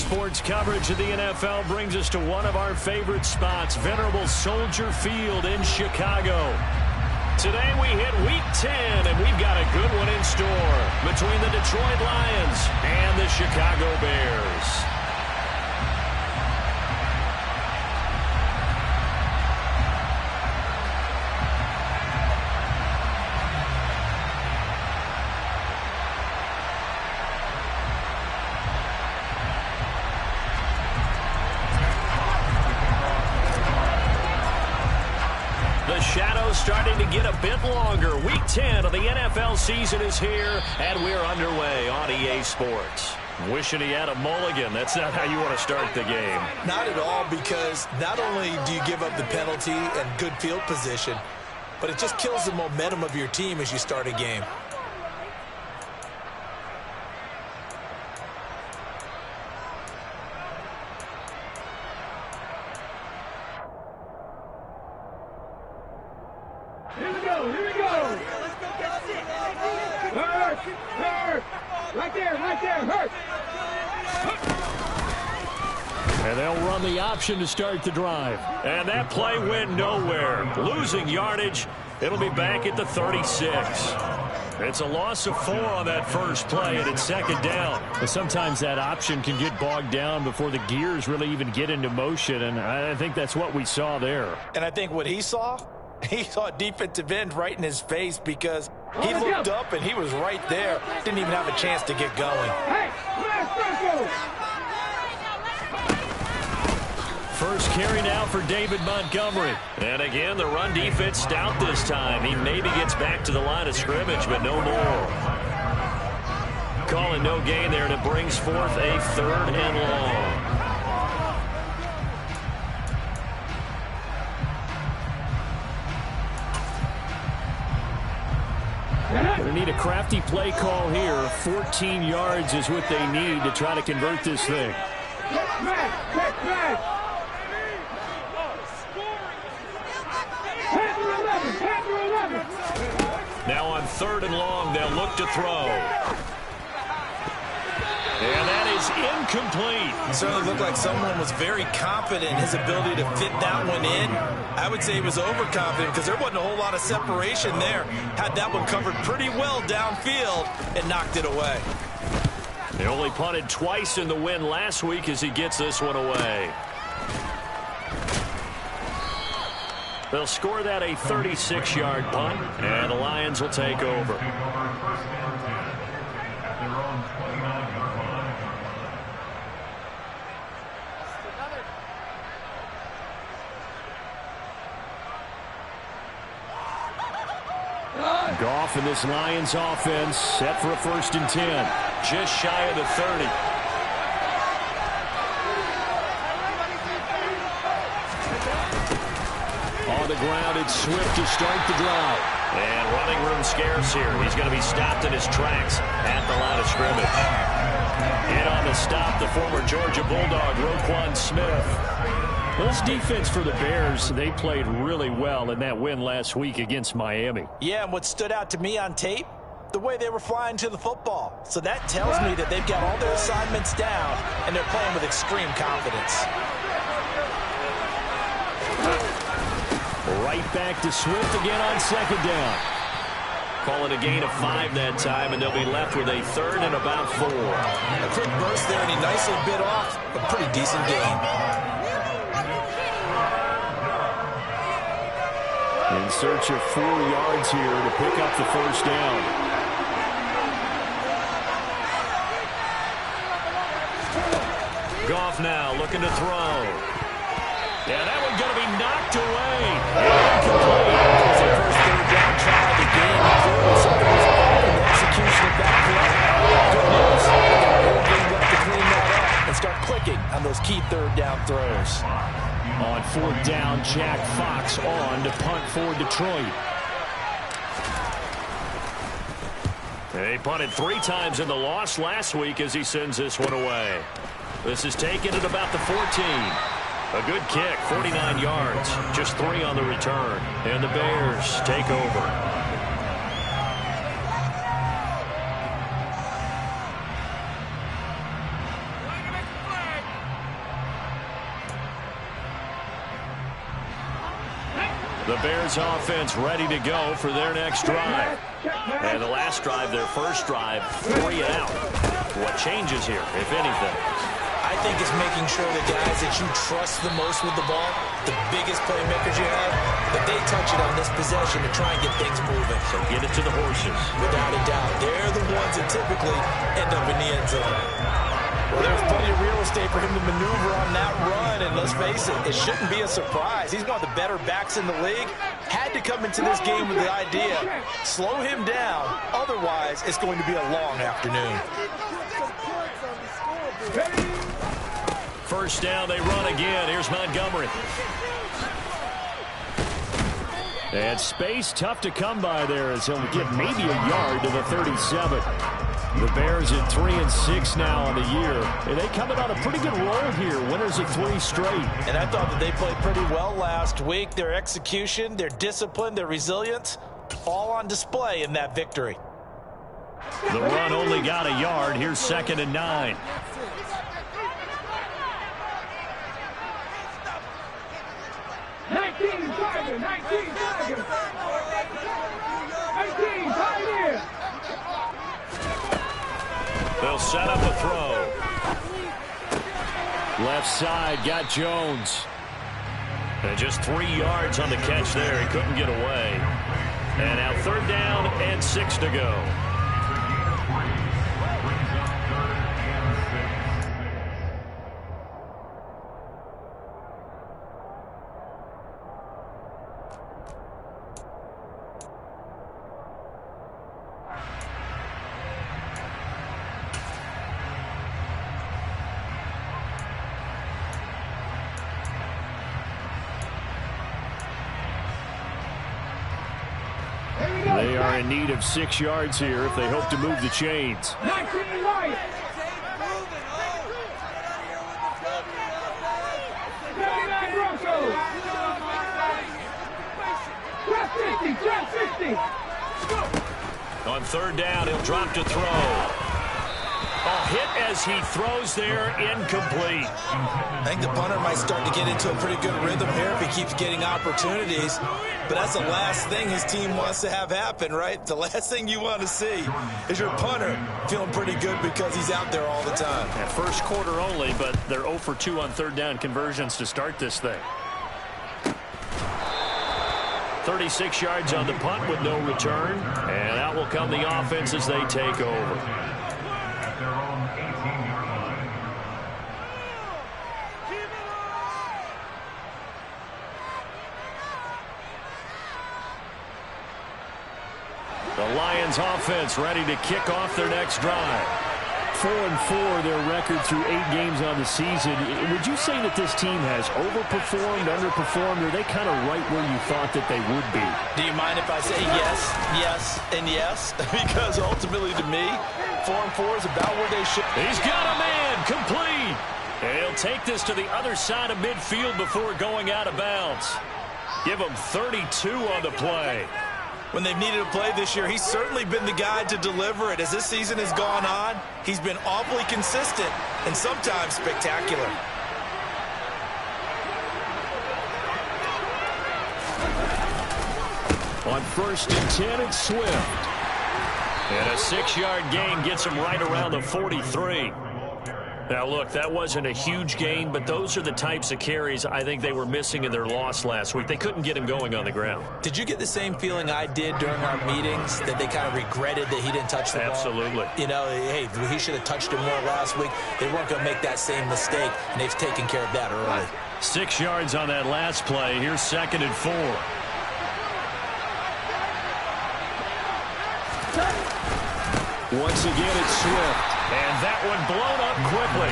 Sports coverage of the NFL brings us to one of our favorite spots, venerable Soldier Field in Chicago. Today we hit Week 10, and we've got a good one in store between the Detroit Lions and the Chicago Bears. Starting to get a bit longer. Week 10 of the NFL season is here, and we're underway on EA Sports. Wishing he had a mulligan. That's not how you want to start the game. Not at all, because not only do you give up the penalty and good field position, but it just kills the momentum of your team as you start a game. And they'll run the option to start the drive. And that play went nowhere. Losing yardage. It'll be back at the 36. It's a loss of 4 on that first play, and it's second down. But sometimes that option can get bogged down before the gears really even get into motion, and I think that's what we saw there. And I think what he saw a defensive end right in his face, because he looked up and he was right there. Didn't even have a chance to get going. First carry now for David Montgomery. And again, the run defense stout this time. He maybe gets back to the line of scrimmage, but no more. Calling no gain there, and it brings forth a 3rd and long. Going to need a crafty play call here. 14 yards is what they need to try to convert this thing. Now on 3rd and long, they'll look to throw. And that is incomplete. It certainly looked like someone was very confident in his ability to fit that one in. I would say he was overconfident, because there wasn't a whole lot of separation there. Had that one covered pretty well downfield and knocked it away. They only punted twice in the win last week as he gets this one away. They'll score that a 36-yard punt, and the Lions will take over. Goff and this Lions offense set for a 1st and 10. Just shy of the 30. On the ground, it's Swift to start the drive. And running room scarce here. He's going to be stopped in his tracks at the line of scrimmage. In on the stop, the former Georgia Bulldog, Roquan Smith. Well, this defense for the Bears, they played really well in that win last week against Miami. Yeah, and what stood out to me on tape, the way they were flying to the football. So that tells me that they've got all their assignments down, and they're playing with extreme confidence. Right back to Swift again on 2nd down. Calling a gain of 5 that time, and they'll be left with a 3rd and about 4. A quick burst there, and he nicely bit off a pretty decent gain. In search of 4 yards here to pick up the 1st down. Goff now looking to throw. Yeah, that one's going to be knocked away. Incomplete. It's their first 3rd down try of the game. Clearly something's off in the execution of that play. Good news. They've got a whole game left to clean that up and start clicking on those key 3rd down throws. On 4th down, Jack Fox on to punt for Detroit. They punted 3 times in the loss last week as he sends this one away. This is taken at about the 14. A good kick, 49 yards, just 3 on the return. And the Bears take over. The Bears offense ready to go for their next drive. And the last drive, their first drive, 3 and out. What changes here, if anything? I think it's making sure the guys that you trust the most with the ball, the biggest playmakers you have, that they touch it on this possession to try and get things moving. So get it to the horses. Without a doubt. They're the ones that typically end up in the end zone. Well, there's plenty of real estate for him to maneuver on that run, and let's face it, it shouldn't be a surprise. He's one of the better backs in the league. Had to come into this game with the idea, slow him down, otherwise it's going to be a long afternoon. First down, they run again. Here's Montgomery. And space tough to come by there as he'll get maybe a yard to the 37. The Bears at 3-6 now on the year. And they coming on a pretty good roll here. Winners of 3 straight. And I thought that they played pretty well last week. Their execution, their discipline, their resilience, all on display in that victory. The run only got a yard. Here's 2nd and 9. They'll set up a throw. Left side, got Jones. And just 3 yards on the catch there. He couldn't get away. And now 3rd down and 6 to go. They are in need of 6 yards here if they hope to move the chains. 19 right. 39 Broncos. 50, 50. On 3rd down, he'll drop to throw. A hit as he throws there, incomplete. I think the punter might start to get into a pretty good rhythm here if he keeps getting opportunities. But that's the last thing his team wants to have happen, right? The last thing you want to see is your punter feeling pretty good because he's out there all the time. Yeah, first quarter only, but they're 0 for 2 on 3rd down conversions to start this thing. 36 yards on the punt with no return. And out will come the offense as they take over. The Lions offense ready to kick off their next drive. 4-4 their record through 8 games on the season. Would you say that this team has overperformed, underperformed, or are they kind of right where you thought that they would be? Do you mind if I say yes, yes, and yes? Because ultimately to me, 4-4 is about where they should. He's got a man, complete. And he'll take this to the other side of midfield before going out of bounds. Give him 32 on the play. When they've needed a play this year, he's certainly been the guy to deliver it. As this season has gone on, he's been awfully consistent and sometimes spectacular. On 1st and 10, it's Swift. And a 6-yard gain gets him right around the 43. Now, look, that wasn't a huge gain, but those are the types of carries I think they were missing in their loss last week. They couldn't get him going on the ground. Did you get the same feeling I did during our meetings, that they kind of regretted that he didn't touch the ball? Absolutely. You know, hey, he should have touched it more last week. They weren't going to make that same mistake, and they've taken care of that early. 6 yards on that last play. Here's 2nd and 4. Once again, it's Swift. And that one blown up quickly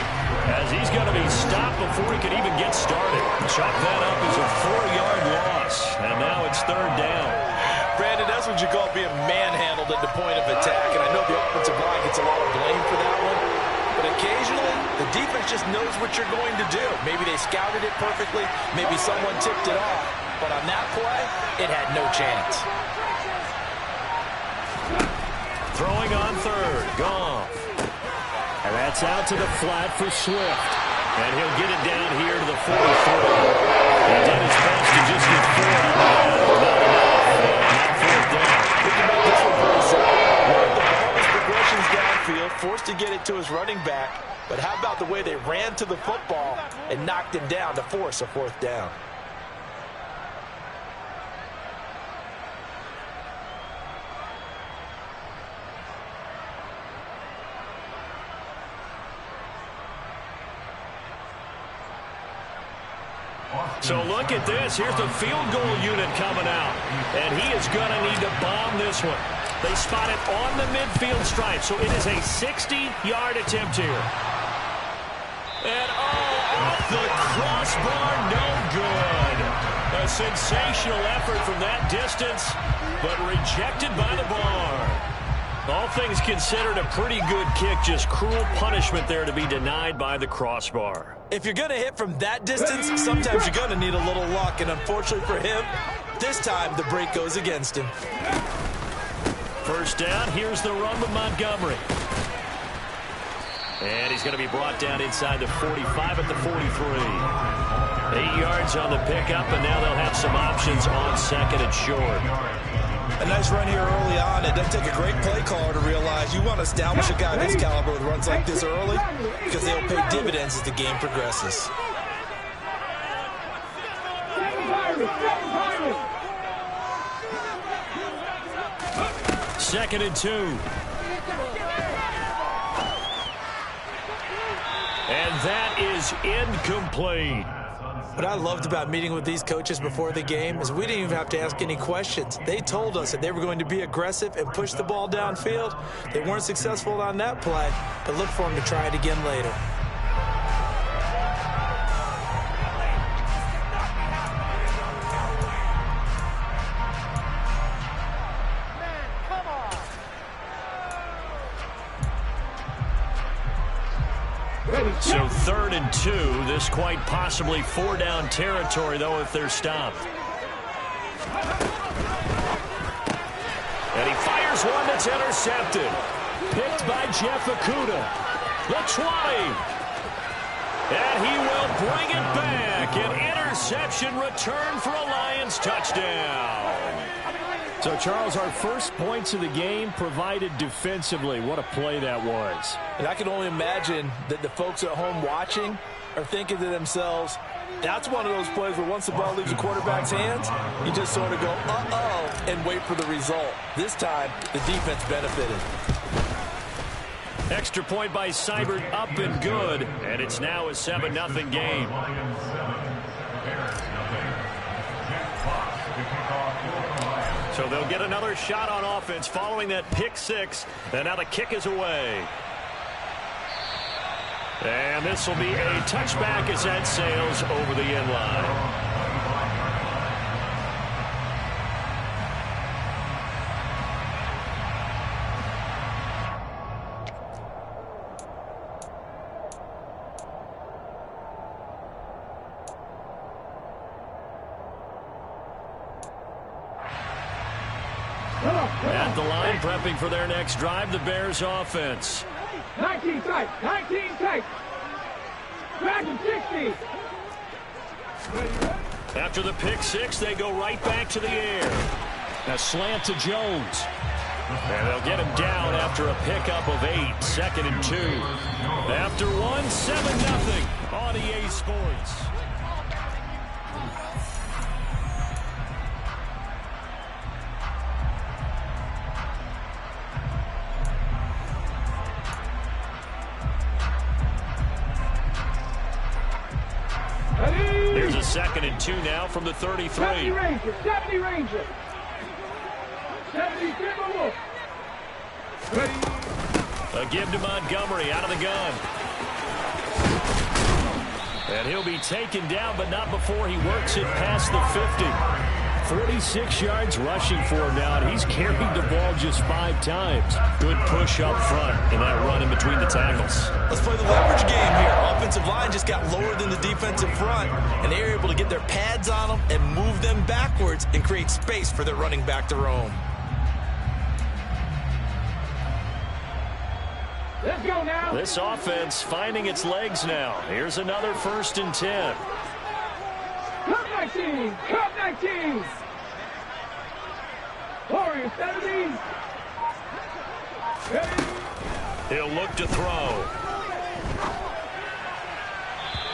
as he's going to be stopped before he can even get started. Chop that up as a 4-yard loss. And now it's 3rd down. Brandon, that's what you call being manhandled at the point of attack. And I know the offensive line gets a lot of blame for that one. But occasionally, the defense just knows what you're going to do. Maybe they scouted it perfectly. Maybe someone tipped it off. But on that play, it had no chance. Throwing on 3rd. Goff. And that's out to the flat for Swift. And he'll get it down here to the 43. He did his best to just get 4 on the ground. Not enough. Fourth down. We can make this one pretty simple. One of the bonus progressions downfield, forced to get it to his running back. But how about the way they ran to the football and knocked him down to force a 4th down? So look at this. Here's the field goal unit coming out. And he is going to need to bomb this one. They spot it on the midfield stripe. So it is a 60-yard attempt here. And off the crossbar, no good. A sensational effort from that distance, but rejected by the bar. All things considered, a pretty good kick. Just cruel punishment there to be denied by the crossbar. If you're going to hit from that distance, sometimes you're going to need a little luck. And unfortunately for him, this time the break goes against him. First down, here's the run with Montgomery. And he's going to be brought down inside the 45 at the 43. 8 yards on the pickup, and now they'll have some options on second and short. A nice run here early on. It doesn't take a great play caller to realize you want to establish a guy this caliber with runs like this early because they'll pay dividends as the game progresses. Second and 2. And that is incomplete. What I loved about meeting with these coaches before the game is we didn't even have to ask any questions. They told us that they were going to be aggressive and push the ball downfield. They weren't successful on that play, but look for them to try it again later. So 3rd and 2. This quite possibly 4-down territory, though, if they're stopped. And he fires one that's intercepted. Picked by Jeff Okudah. The 20. And he will bring it back. An interception return for a Lions touchdown. So, Charles, our first points of the game provided defensively. What a play that was. And I can only imagine that the folks at home watching are thinking to themselves, that's one of those plays where once the ball leaves the quarterback's hands, you just sort of go, uh-oh, and wait for the result. This time, the defense benefited. Extra point by Seibert, up and good. And it's now a 7-0 game. So they'll get another shot on offense following that pick 6. And now the kick is away. And this will be a touchback as that sails over the end line. At the line, prepping for their next drive, the Bears offense. 19 tight, 19 tight. Back to 60. After the pick 6, they go right back to the air. A slant to Jones. And they'll get him down after a pickup of 8. 2nd and 2. After 1, 7-0 on EA Sports. Here's a 2nd and 2 now from the 33. 70 Ranger, 70 Ranger. 70 Timberwolf. A give to Montgomery out of the gun. And he'll be taken down, but not before he works it past the 50. 46 yards rushing for him now, and he's carried the ball just 5 times. Good push up front in that run in between the tackles. Let's play the leverage game here. Offensive line just got lower than the defensive front, and they were able to get their pads on them and move them backwards and create space for their running back to roam. Let's go now. This offense finding its legs now. Here's another 1st and 10. Cup 19. Cup 19. Warriors 70. Ready. He'll look to throw.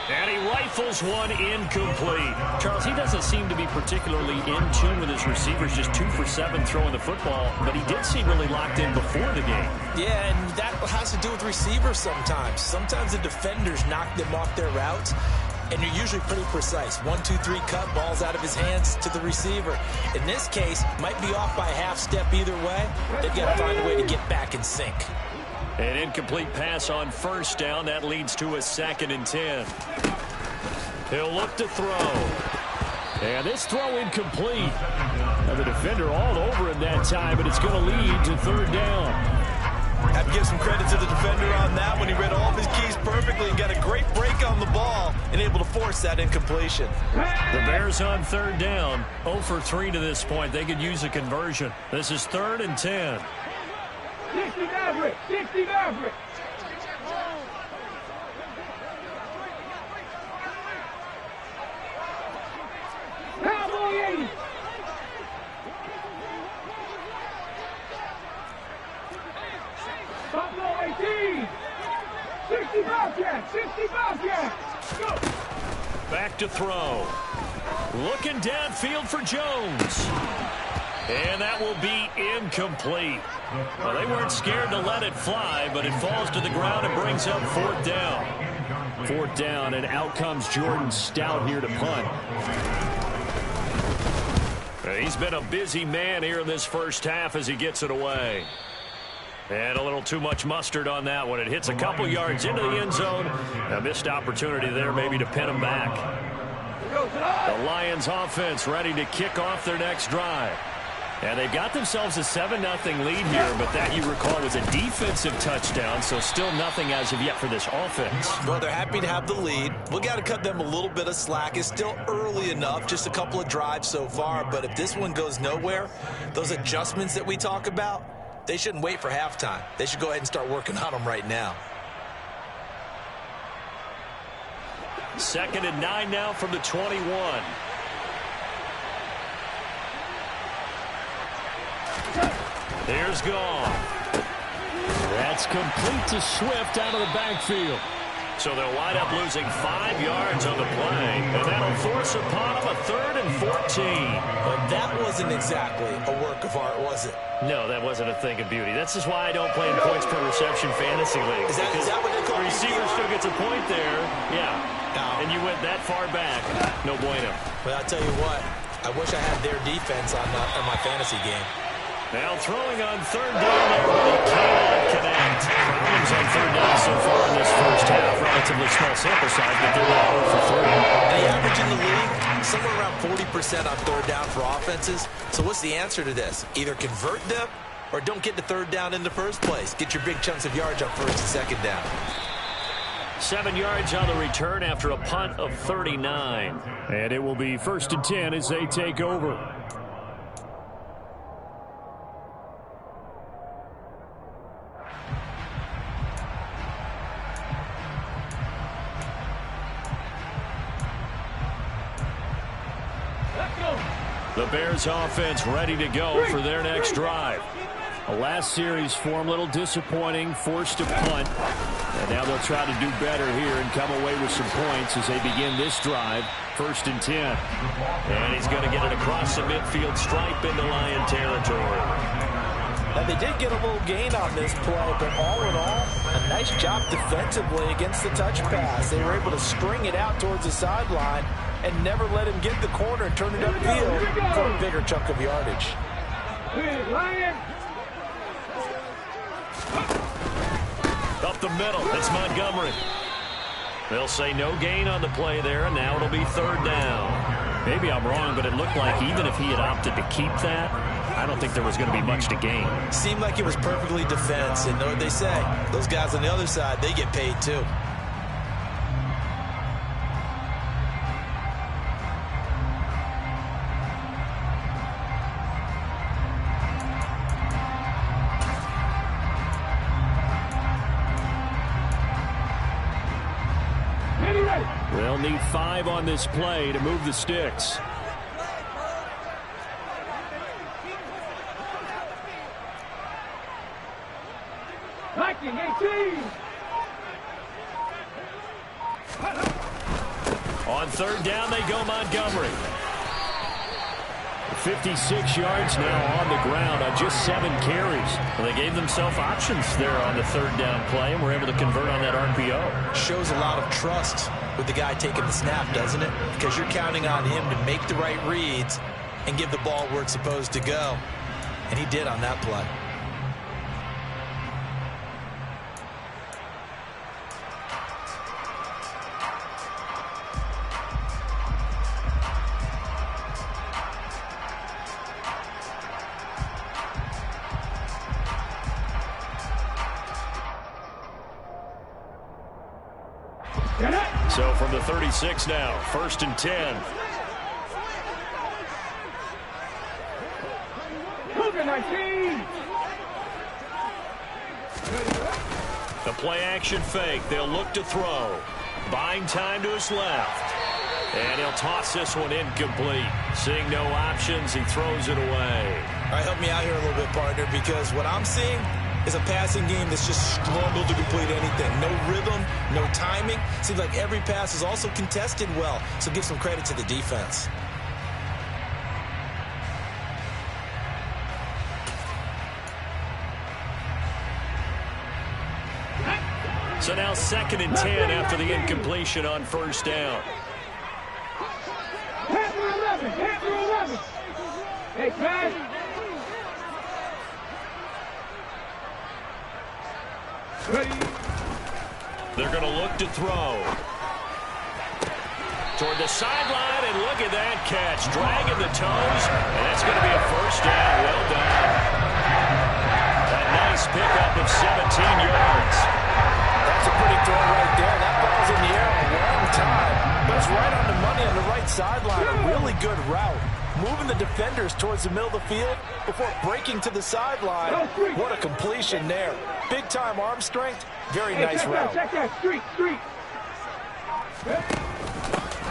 And he rifles one incomplete. Charles, he doesn't seem to be particularly in tune with his receivers, just 2 for 7 throwing the football, but he did seem really locked in before the game. Yeah, and that has to do with receivers sometimes. Sometimes the defenders knock them off their routes, and you're usually pretty precise. 1, 2, 3 cut, balls out of his hands to the receiver. In this case, might be off by a half step either way. They've got to find a way to get back in sync. An incomplete pass on 1st down. That leads to a 2nd and 10. He'll look to throw. And this throw incomplete. Now the defender all over him that time, but it's going to lead to 3rd down. Have to give some credit to the defender on that one. He read all of his keys perfectly and got a great break on the ball and able to force that incompletion. The Bears on 3rd down. 0 for 3 to this point. They could use a conversion. This is 3rd and 10. 60 Maverick. 60 Maverick. Cowboy 80. Buffalo 18. 60 Bobcat. 60 Bobcat. Go. Back to throw. Looking downfield for Jones. And that will be incomplete. Well, they weren't scared to let it fly, but it falls to the ground and brings up 4th down. 4th down, and out comes Jordan Stout here to punt. He's been a busy man here in this 1st half as he gets it away. And a little too much mustard on that one. It hits a couple yards into the end zone. A missed opportunity there maybe to pin him back. The Lions offense ready to kick off their next drive. And they've got themselves a 7-0 lead here, but that, you recall, was a defensive touchdown, so still nothing as of yet for this offense. Well, they're happy to have the lead. We got to cut them a little bit of slack. It's still early enough, just a couple of drives so far, but if this one goes nowhere, those adjustments that we talk about, they shouldn't wait for halftime. They should go ahead and start working on them right now. 2nd and 9 now from the 21. Here's gone. That's complete to Swift out of the backfield. So they'll wind up losing 5 yards on the play, and that'll force upon them a 3rd and 14. But that wasn't exactly a work of art, was it? No, that wasn't a thing of beauty. That's just why I don't play in points per reception fantasy league. Is that what they call the receiver still gets a point there? Yeah. No. And you went that far back. No bueno. Well, I'll tell you what. I wish I had their defense on my fantasy game. Now throwing on 3rd down there, but he cannot connect. Problems on 3rd down so far in this 1st half. Relatively small sample size, but they're now 0 for 3. The average in the league, somewhere around 40% on 3rd down for offenses. So what's the answer to this? Either convert them or don't get to 3rd down in the first place. Get your big chunks of yards on 1st and 2nd down. 7 yards on the return after a punt of 39. And it will be 1st and 10 as they take over. The Bears offense ready to go for their next drive. The last series form a little disappointing, forced to punt. And now they'll try to do better here and come away with some points as they begin this drive. 1st and 10. And he's going to get it across the midfield stripe into Lion territory. Now, they did get a little gain on this play, but all in all, a nice job defensively against the touch pass. They were able to string it out towards the sideline and never let him get the corner and turn it upfield for a bigger chunk of yardage. Up the middle, it's Montgomery. They'll say no gain on the play there, and now it'll be 3rd down. Maybe I'm wrong, but it looked like even if he had opted to keep that, I don't think there was going to be much to gain. Seemed like it was perfectly defense, and know what they say. Those guys on the other side, they get paid too. They'll need 5 on this play to move the sticks. On third down, they go Montgomery. 56 yards now on the ground on just 7 carries. Well, they gave themselves options there on the third down play and were able to convert on that RPO. Shows a lot of trust with the guy taking the snap, doesn't it? Because you're counting on him to make the right reads and give the ball where it's supposed to go. And he did on that play. So from the 36 now, 1st and 10. The play action fake. They'll look to throw. Buying time to his left. And he'll toss this one incomplete. Seeing no options, he throws it away. All right, help me out here a little bit, partner, because what I'm seeing is a passing game that's just struggled to complete anything. No rhythm, no timing. Seems like every pass is also contested well, so give some credit to the defense. So now 2nd and 10 after the incompletion on 1st down. Hey, man. They're going to look to throw. Toward the sideline, and look at that catch. Dragging the toes, and that's going to be a 1st down. Well done. A nice pickup of 17 yards. That's a pretty throw right there. That ball's in the air a long time, but it's right on the money on the right sideline. A really good route. Moving the defenders towards the middle of the field before breaking to the sideline. What a completion there. Big-time arm strength. Very nice route. Check that street.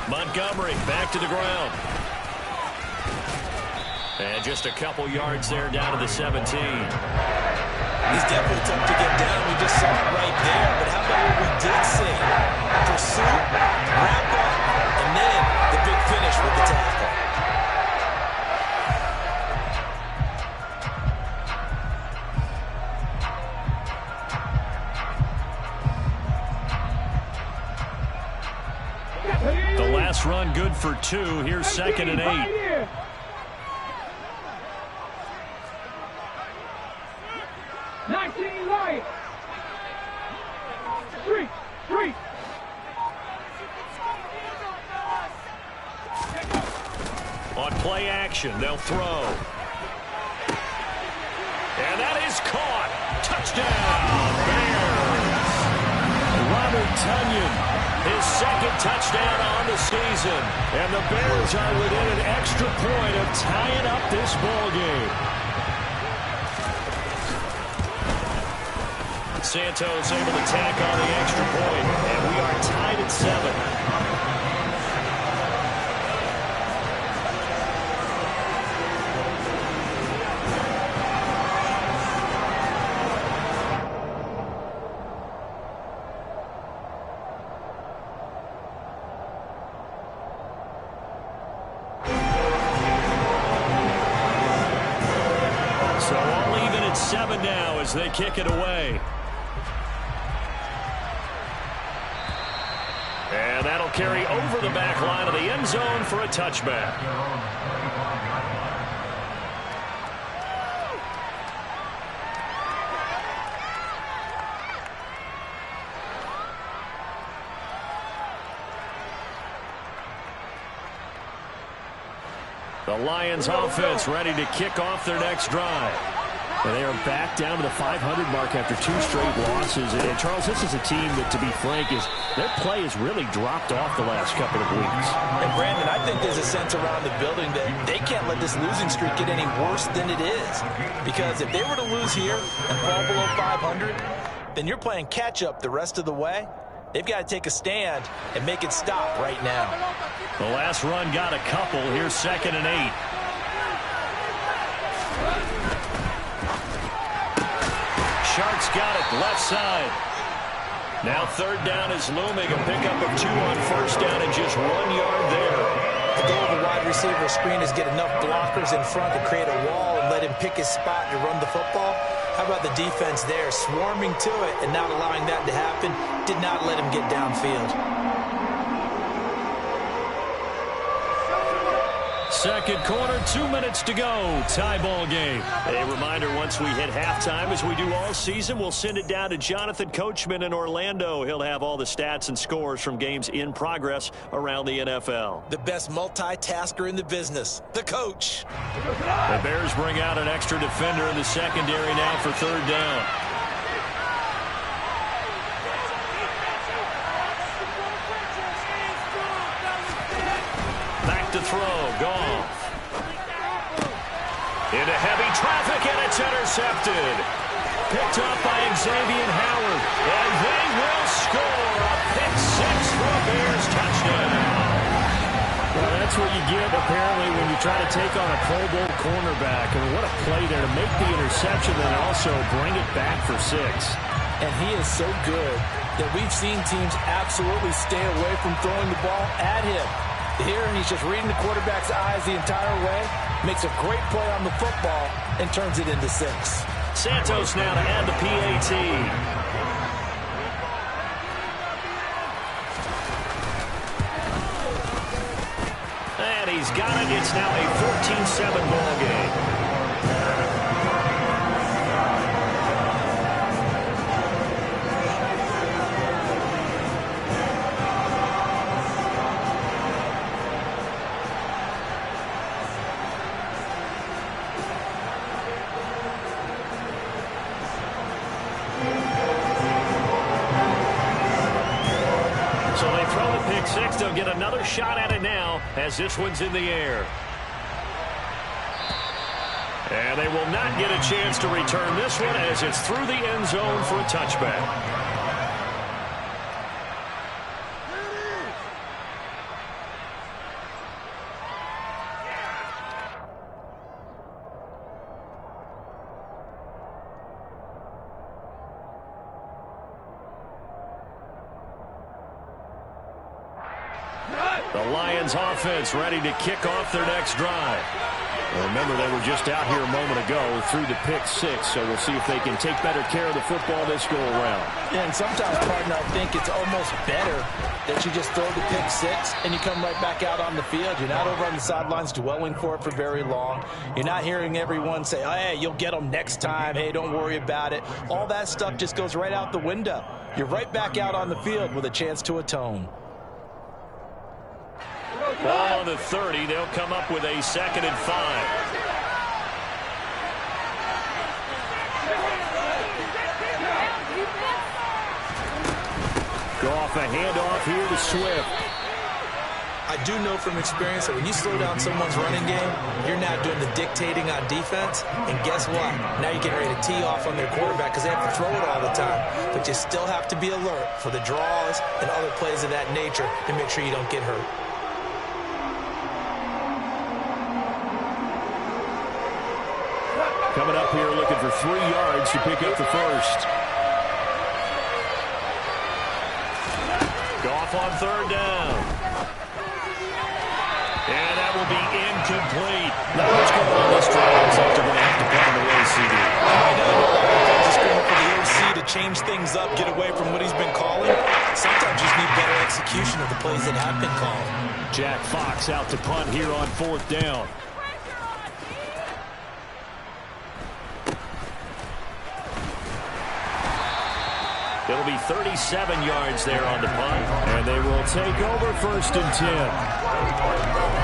Montgomery back to the ground. And just a couple yards there down to the 17. He's definitely tough to get down. We just saw it right there. But how about what we did see? Pursuit, wrap up, and then the big finish with the tackle. The last run good for 2. Here's 2nd and 8. On play action, they'll throw. And that is caught. Touchdown, Bears. Robert Tonyan, his 2nd touchdown on the season. And the Bears are within an extra point of tying up this ball game. Santos able to tack on the extra point, and we are tied at 7. So all even at 7 now as they kick it away. And that'll carry over the back line of the end zone for a touchback. The Lions offense ready to kick off their next drive. And they are back down to the 500 mark after 2 straight losses. And Charles, this is a team that, to be frank, their play has really dropped off the last couple of weeks. And Brandon, I think there's a sense around the building that they can't let this losing streak get any worse than it is. Because if they were to lose here and fall below 500, then you're playing catch-up the rest of the way. They've got to take a stand and make it stop right now. The last run got a couple. Here's 2nd and 8. Sharks got it left side. Now 3rd down is looming. A pickup of 2 on 1st down and just 1 yard there. The goal of a wide receiver screen is get enough blockers in front to create a wall and let him pick his spot to run the football. How about the defense there, swarming to it and not allowing that to happen? Did not let him get downfield. 2nd quarter, 2 minutes to go. Tie ball game. A reminder, once we hit halftime, as we do all season, we'll send it down to Jonathan Coachman in Orlando. He'll have all the stats and scores from games in progress around the NFL. The best multitasker in the business, the coach. The Bears bring out an extra defender in the secondary now for 3rd down. Back to throw. Goff. Into heavy traffic, and it's intercepted. Picked up by Xavier Howard. And they will score a pick 6 for a Bears touchdown. Well, that's what you get, apparently, when you try to take on a Pro Bowl cornerback. I mean, what a play there to make the interception and also bring it back for 6. And he is so good that we've seen teams absolutely stay away from throwing the ball at him. Here, he's just reading the quarterback's eyes the entire way, makes a great play on the football, and turns it into 6. Santos now to add the PAT. And he's got it. It's now a 14-7 ball game. They'll get another shot at it now as this one's in the air. And they will not get a chance to return this one as it's through the end zone for a touchback. The Lions offense ready to kick off their next drive. Well, remember, they were just out here a moment ago through the pick 6, so we'll see if they can take better care of the football this go around. Yeah, and sometimes, partner, I think it's almost better that you just throw the pick 6 and you come right back out on the field. You're not over on the sidelines dwelling for it for very long. You're not hearing everyone say, oh, hey, you'll get them next time. Hey, don't worry about it. All that stuff just goes right out the window. You're right back out on the field with a chance to atone. Ball on the 30. They'll come up with a 2nd and 5. Go off a handoff here to Swift. I do know from experience that when you slow down someone's running game, you're now doing the dictating on defense. And guess what? Now you're getting ready to tee off on their quarterback because they have to throw it all the time. But you still have to be alert for the draws and other plays of that nature to make sure you don't get hurt. Coming up here looking for 3 yards to pick up the first. Goff on 3rd down. And that will be incomplete. Not much going on this drive, except they're going to have to put him away, CD. I know. Just going for the OC to change things up, get away from what he's been calling. Sometimes you just need better execution of the plays that have been called. Jack Fox out to punt here on 4th down. It'll be 37 yards there on the punt. And they will take over 1st and 10.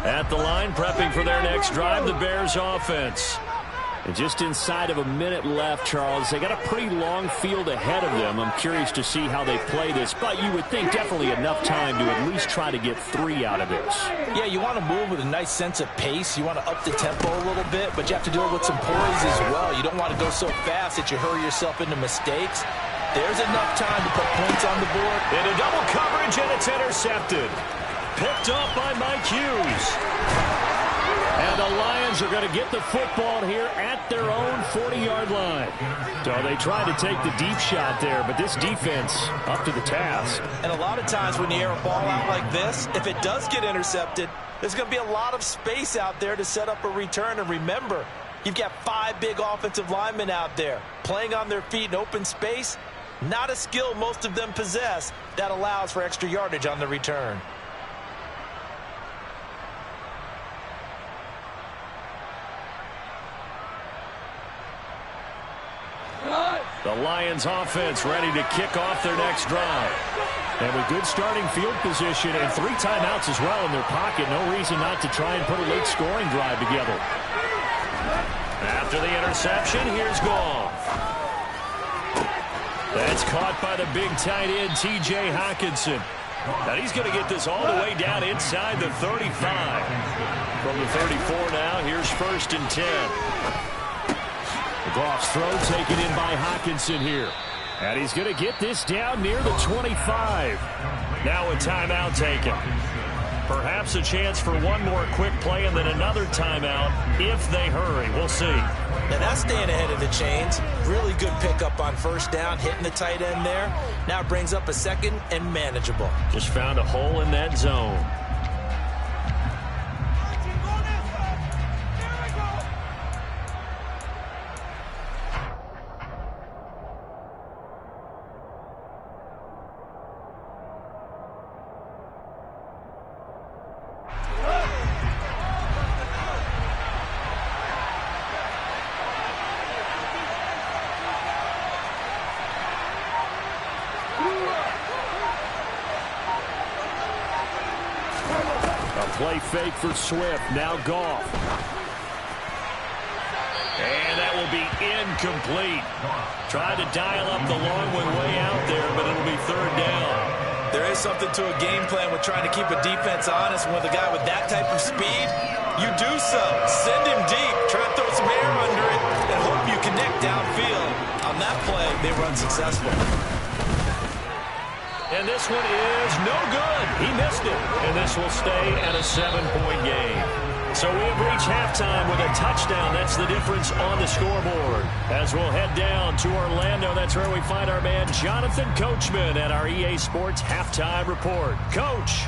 At the line, prepping for their next drive, the Bears offense. And just inside of a minute left, Charles, they got a pretty long field ahead of them. I'm curious to see how they play this, but you would think definitely enough time to at least try to get 3 out of this. Yeah, you want to move with a nice sense of pace. You want to up the tempo a little bit, but you have to do it with some poise as well. You don't want to go so fast that you hurry yourself into mistakes. There's enough time to put points on the board. Into double coverage, and it's intercepted. Picked up by Mike Hughes. And the Lions are going to get the football here at their own 40-yard line. So they tried to take the deep shot there, but this defense up to the task. And a lot of times when you air a ball out like this, if it does get intercepted, there's going to be a lot of space out there to set up a return. And remember, you've got 5 big offensive linemen out there playing on their feet in open space. Not a skill most of them possess that allows for extra yardage on the return. The Lions offense ready to kick off their next drive. And with good starting field position and 3 timeouts as well in their pocket, no reason not to try and put a late scoring drive together. After the interception, here's Goff. That's caught by the big tight end, T.J. Hockenson. And he's going to get this all the way down inside the 35. From the 34 now, here's 1st and 10. Goff's throw taken in by Hockenson here. And he's going to get this down near the 25. Now a timeout taken. Perhaps a chance for one more quick play and then another timeout if they hurry. We'll see. Now that's staying ahead of the chains. Really good pickup on 1st down, hitting the tight end there. Now it brings up a 2nd and manageable. Just found a hole in that zone. Play fake for Swift. Now Goff. And that will be incomplete. Tried to dial up the long one way out there, but it'll be 3rd down. There is something to a game plan with trying to keep a defense honest. With a guy with that type of speed, you do so. Send him deep. Try to throw some air under it and hope you connect downfield. On that play, they were unsuccessful. And this one is no good. He missed it. And this will stay at a 7-point game. So we have reached halftime with a touchdown. That's the difference on the scoreboard. As we'll head down to Orlando, that's where we find our man Jonathan Coachman at our EA Sports Halftime Report. Coach,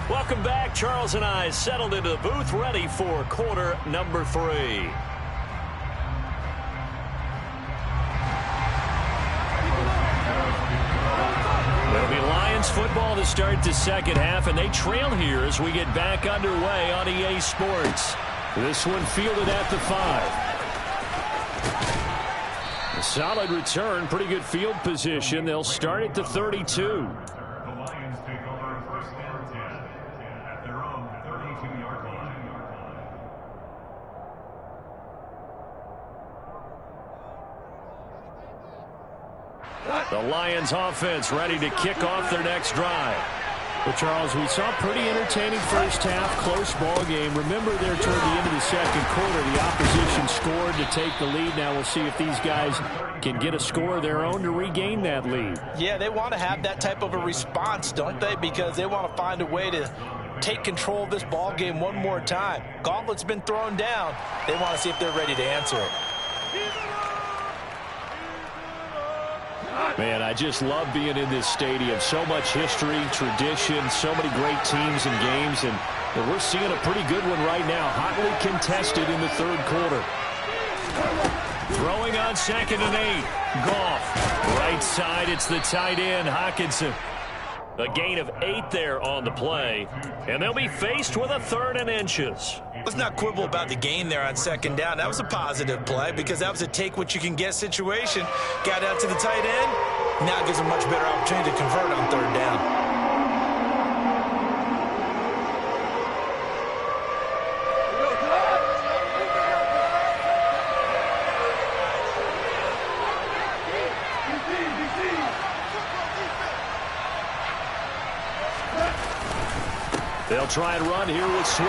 welcome back. Charles and I settled into the booth ready for quarter number 3. It'll be Lions football to start the 2nd half, and they trail here as we get back underway on EA Sports. This one fielded at the 5. A solid return, pretty good field position. They'll start at the 32. The Lions take over 1st and 10 at their own 32-yard line. The Lions offense ready to kick off their next drive. Well, Charles, we saw pretty entertaining 1st half, close ball game. Remember there toward the end of the 2nd quarter, the opposition scored to take the lead. Now we'll see if these guys can get a score of their own to regain that lead. Yeah, they want to have that type of a response, don't they? Because they want to find a way to take control of this ball game one more time. Gauntlet's been thrown down. They want to see if they're ready to answer it. Man, I just love being in this stadium. So much history, tradition, so many great teams and games, and we're seeing a pretty good one right now. Hotly contested in the 3rd quarter. Throwing on 2nd and 8. Goff. Right side, it's the tight end, Hockenson. A gain of 8 there on the play, and they'll be faced with a 3rd and inches. Let's not quibble about the gain there on 2nd down. That was a positive play because that was a take-what-you-can-get situation. Got out to the tight end. Now it gives them a much better opportunity to convert on 3rd down. They'll try and run here with Swift.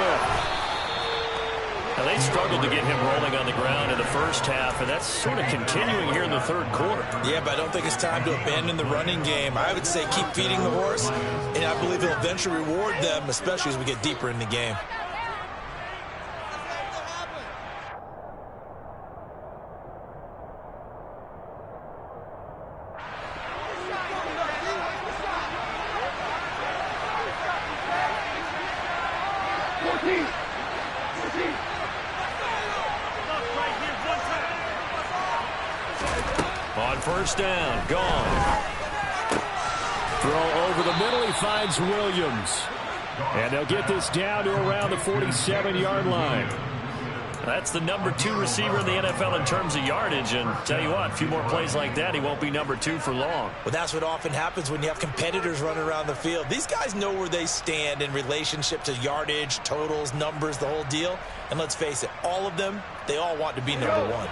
Now, they struggled to get him rolling on the ground in the first half, and that's sort of continuing here in the third quarter. Yeah, but I don't think it's time to abandon the running game. I would say keep feeding the horse, and I believe he'll eventually reward them, especially as we get deeper in the game. On first down, gone. Throw over the middle, he finds Williams. And they'll get this down to around the 47-yard line. That's the number 2 receiver in the NFL in terms of yardage, and tell you what, a few more plays like that, he won't be number 2 for long. Well, that's what often happens when you have competitors running around the field. These guys know where they stand in relationship to yardage, totals, numbers, the whole deal. And let's face it, all of them, they all want to be number 1.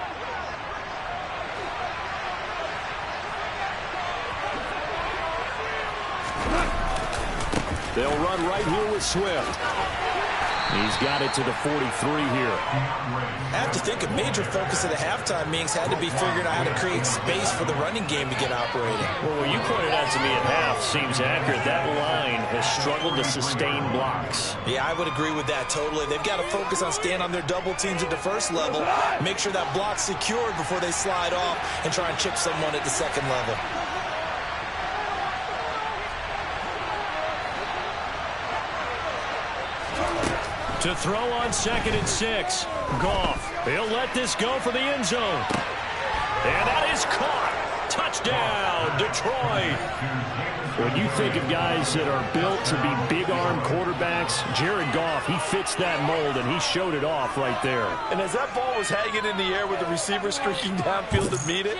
They'll run right here with Swift. He's got it to the 43 here. I have to think a major focus of the halftime meetings had to be figuring out how to create space for the running game to get operating. Well, what you pointed out to me at half seems accurate. That line has struggled to sustain blocks. Yeah, I would agree with that totally. They've got to focus on staying on their double teams at the first level, make sure that block's secured before they slide off and try and chip someone at the second level. To throw on 2nd and 6. Goff. He'll let this go for the end zone. And that is caught. Touchdown, Detroit. When you think of guys that are built to be big-arm quarterbacks, Jared Goff, he fits that mold, and he showed it off right there. And as that ball was hanging in the air with the receiver streaking downfield to meet it,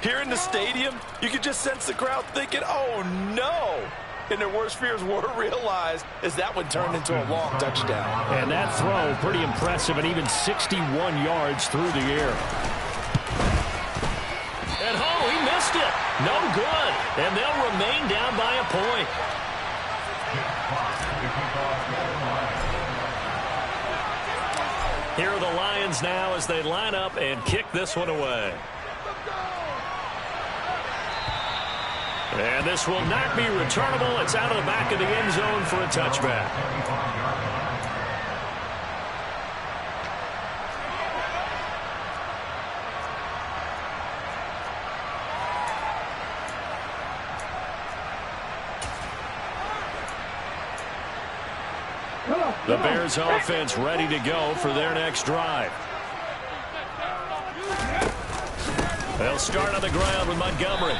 here in the stadium, you could just sense the crowd thinking, oh, no. And their worst fears were realized as that one turned into a long touchdown. And that throw, pretty impressive, and even 61 yards through the air. And he missed it. No good. And they'll remain down by a point. Here are the Lions now as they line up and kick this one away. And this will not be returnable. It's out of the back of the end zone for a touchback. The Bears offense ready to go for their next drive. They'll start on the ground with Montgomery.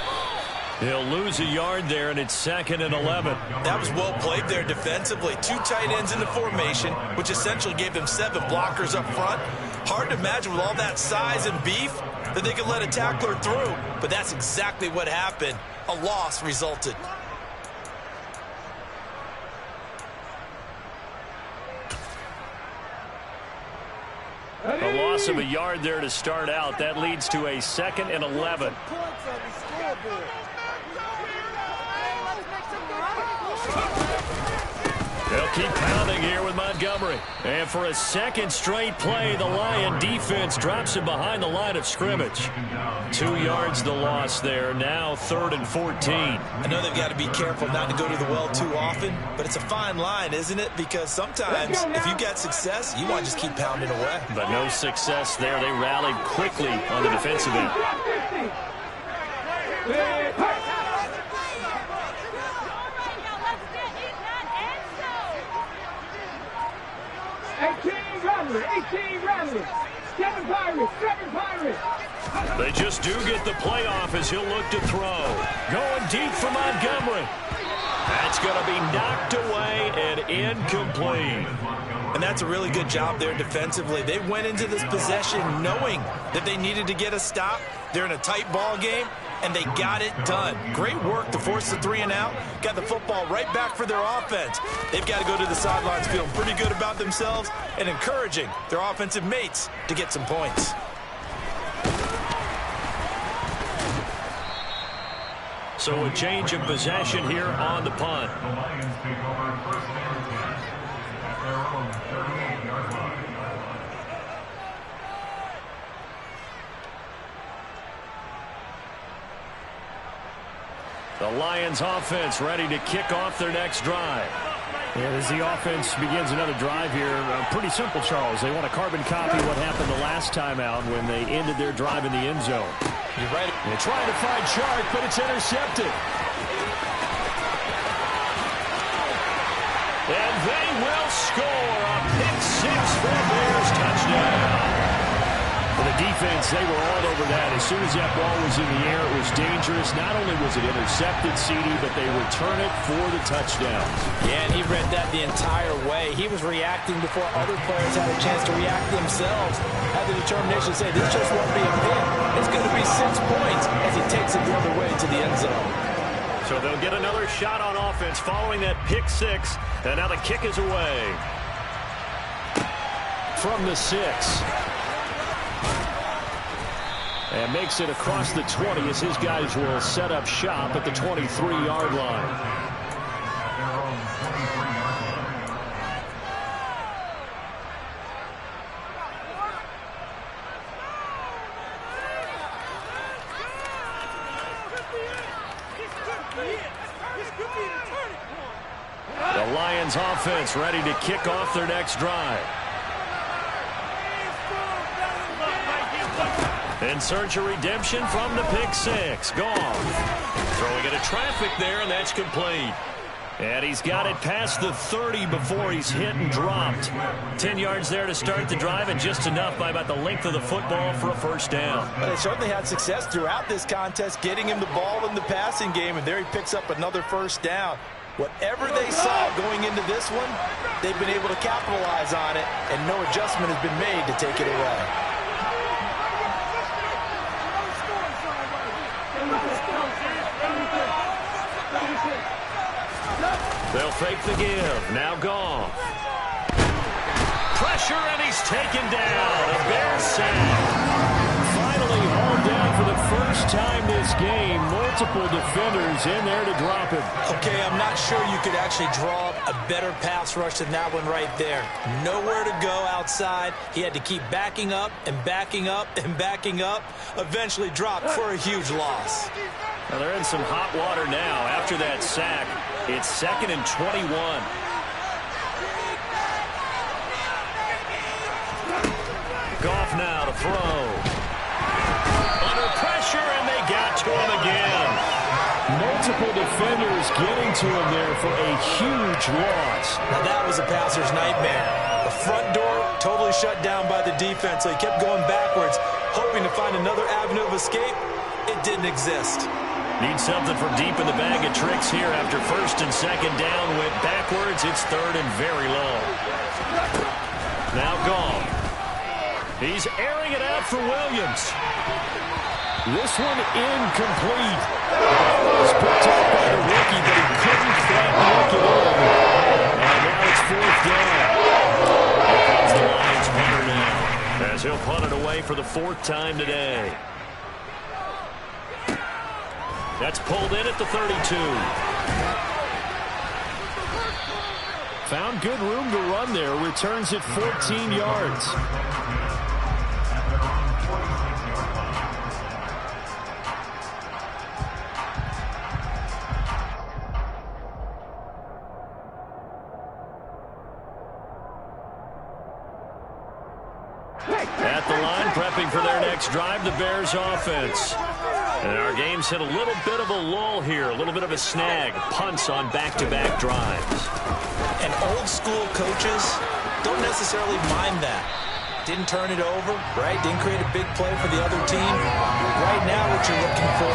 He'll lose a yard there, and it's 2nd and 11. That was well played there defensively. 2 tight ends in the formation, which essentially gave them 7 blockers up front. Hard to imagine with all that size and beef that they could let a tackler through, but that's exactly what happened. A loss resulted. A loss of a yard there to start out. That leads to a 2nd and 11. They'll keep pounding here with Montgomery. And for a second straight play, the Lion defense drops him behind the line of scrimmage. 2 yards the loss there. Now 3rd and 14. I know they've got to be careful not to go to the well too often, but it's a fine line, isn't it? Because sometimes if you got success, you want to just keep pounding away. But no success there. They rallied quickly on the defensive end. 18 Ramblers, 7 Pirates, 7 Pirates. They just do get the playoff as he'll look to throw. Going deep for Montgomery. That's going to be knocked away and incomplete. And that's a really good job there defensively. They went into this possession knowing that they needed to get a stop. They're in a tight ball game, and they got it done. Great work to force the 3 and out. Got the football right back for their offense. They've got to go to the sidelines feeling pretty good about themselves and encouraging their offensive mates to get some points. So a change of possession here on the punt. The Lions take over 1st and 10 The Lions offense ready to kick off their next drive. And as the offense begins another drive here, pretty simple, Charles. They want to carbon copy what happened the last time out when they ended their drive in the end zone. You're right. They're trying to find Chark, but it's intercepted. And they will score a pick six for a Bears touchdown. For the defense, they were all over that. As soon as that ball was in the air, it was dangerous. Not only was it intercepted, CD, but they return it for the touchdown. Yeah, and he read that the entire way. He was reacting before other players had a chance to react themselves. Had the determination to say, this just won't be a pick. It's going to be 6 points as he takes it the other way to the end zone. So they'll get another shot on offense following that pick six. And now the kick is away. From the 6. And makes it across the 20 as his guys will set up shop at the 23-yard line. The Lions offense ready to kick off their next drive. In search of redemption from the pick six. Goff throwing into traffic there, and that's complete. And he's got it past the 30 before he's hit and dropped. 10 yards there to start the drive, and just enough by about the length of the football for a first down. But they certainly had success throughout this contest, getting him the ball in the passing game, and there he picks up another first down. Whatever they saw going into this one, they've been able to capitalize on it, and no adjustment has been made to take it away. They'll fake the give. Now Goff. Pressure, and he's taken down. A Bears sack. Finally hauled down for the first time this game. Multiple defenders in there to drop him. Okay, I'm not sure you could actually draw up a better pass rush than that one right there. Nowhere to go outside. He had to keep backing up and backing up and backing up. Eventually dropped for a huge loss. Now they're in some hot water now. After that sack, it's 2nd and 21. Goff now to throw. Under pressure, and they got to him again. Multiple defenders getting to him there for a huge loss. Now that was a passer's nightmare. The front door totally shut down by the defense, so he kept going backwards, hoping to find another avenue of escape. It didn't exist. Need something from deep in the bag of tricks here after 1st and 2nd down. Went backwards. It's 3rd and very long. Now Goff. He's airing it out for Williams. This one incomplete. It was picked up by the rookie, but he couldn't quite look it in. And now it's 4th down. Here comes the Lions punter now, as he'll punt it away for the 4th time today. That's pulled in at the 32. Found good room to run there. Returns it 14 yards. At the line, prepping for their next drive, the Bears offense. And our game's hit a little bit of a lull here, a little bit of a snag. Punts on back-to-back drives. And old-school coaches don't necessarily mind that. Didn't turn it over, right? Didn't create a big play for the other team. Right now what you're looking for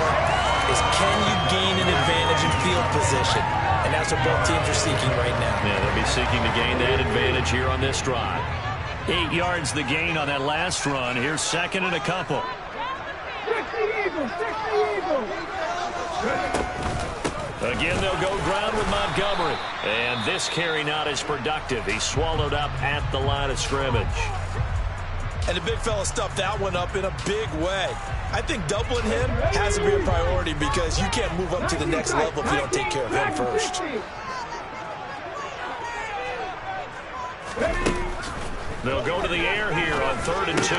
is, can you gain an advantage in field position? And that's what both teams are seeking right now. Yeah, they'll be seeking to gain that advantage here on this drive. 8 yards the gain on that last run. Here's 2nd and a couple. Again, they'll go ground with Montgomery. And this carry not as productive. He's swallowed up at the line of scrimmage. And the big fella stuffed that one up in a big way. I think doubling him has to be a priority because you can't move up to the next level if you don't take care of him first. They'll go to the air here on 3rd and 2.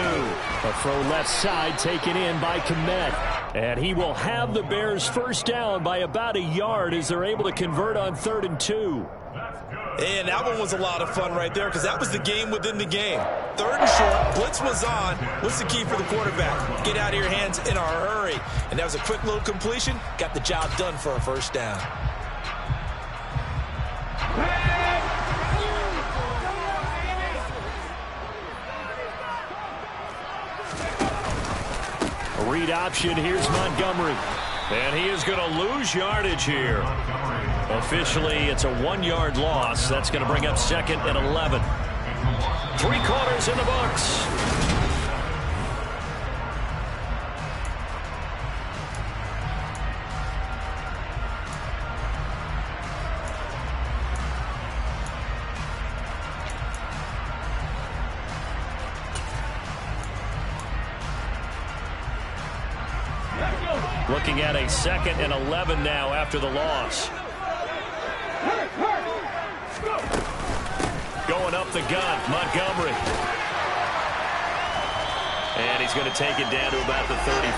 A throw left side taken in by Kmet. And he will have the Bears first down by about a yard as they're able to convert on 3rd and 2. And that one was a lot of fun right there because that was the game within the game. 3rd and short, blitz was on. What's the key for the quarterback? Get out of your hands in a hurry. And that was a quick little completion. Got the job done for a first down. A read option. Here's Montgomery. And he is going to lose yardage here. Officially, it's a 1-yard loss. That's going to bring up 2nd and 11. 3 quarters in the books. Looking at a 2nd and 11 now after the loss. Going up the gun, Montgomery. And he's going to take it down to about the 30.